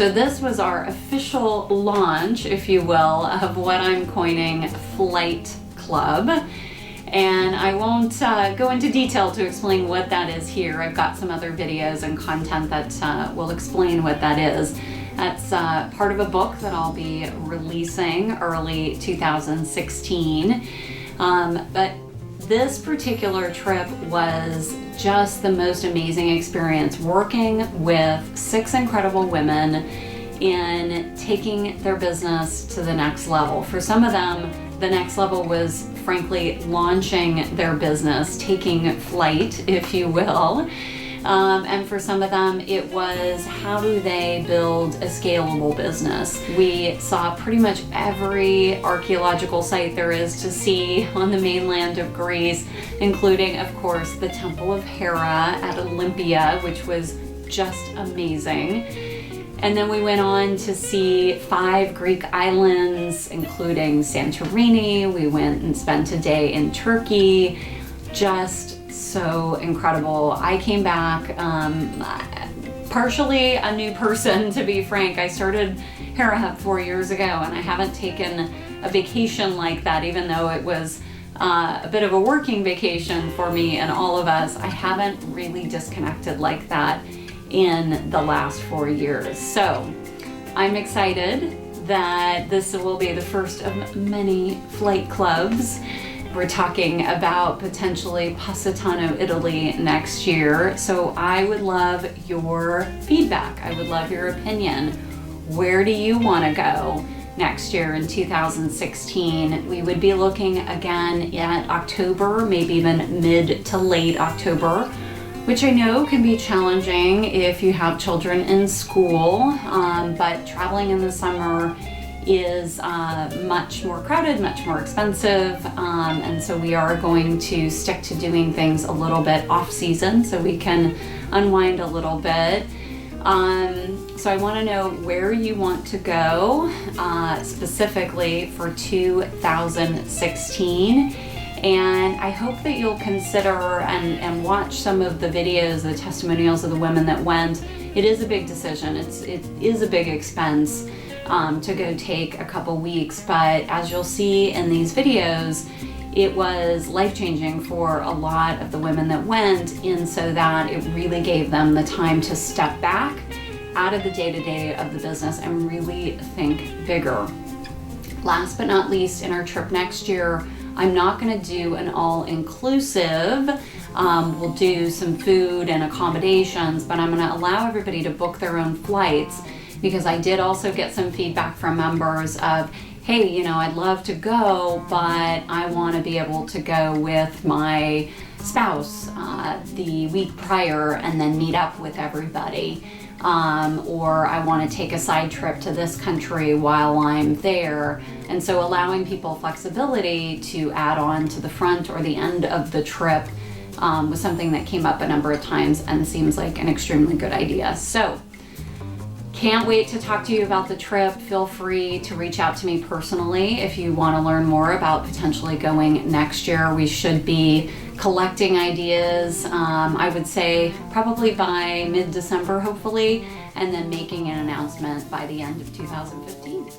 So this was our official launch, if you will, of what I'm coining Flight Club. And I won't go into detail to explain what that is here. I've got some other videos and content that will explain what that is. That's part of a book that I'll be releasing early 2016. But this particular trip was just the most amazing experience, working with 6 incredible women in taking their business to the next level. For some of them, the next level was frankly launching their business, taking flight, if you will. And for some of them, it was how do they build a scalable business. We saw pretty much every archaeological site there is to see on the mainland of Greece, including, of course, the Temple of Hera at Olympia, which was just amazing. And then we went on to see 5 Greek islands, including Santorini. We went and spent a day in Turkey. Just so incredible. I came back partially a new person, to be frank. I started Hera Hub 4 years ago, and I haven't taken a vacation like that, even though it was a bit of a working vacation for me and all of us. I haven't really disconnected like that in the last 4 years. So I'm excited that this will be the first of many flight clubs. We're talking about potentially Positano, Italy next year. So I would love your feedback. I would love your opinion. Where do you want to go next year in 2016? We would be looking again at October, maybe even mid to late October, which I know can be challenging if you have children in school, but traveling in the summer is much more crowded, much more expensive, and so we are going to stick to doing things a little bit off season so we can unwind a little bit. So I want to know where you want to go specifically for 2016. And I hope that you'll consider and watch some of the videos, the testimonials of the women that went. It is a big decision. It is a big expense to go take a couple weeks, but as you'll see in these videos, it was life-changing for a lot of the women that went, in so that it really gave them the time to step back out of the day-to-day of the business and really think bigger. Last but not least, in our trip next year, I'm not going to do an all-inclusive. We'll do some food and accommodations, but I'm going to allow everybody to book their own flights, because I did also get some feedback from members of, hey, you know, I'd love to go, but I want to be able to go with my spouse the week prior and then meet up with everybody. Or I want to take a side trip to this country while I'm there. And so allowing people flexibility to add on to the front or the end of the trip was something that came up a number of times and seems like an extremely good idea. So can't wait to talk to you about the trip. Feel free to reach out to me personally if you want to learn more about potentially going next year. We should be collecting ideas, I would say probably by mid-December, hopefully, and then making an announcement by the end of 2015.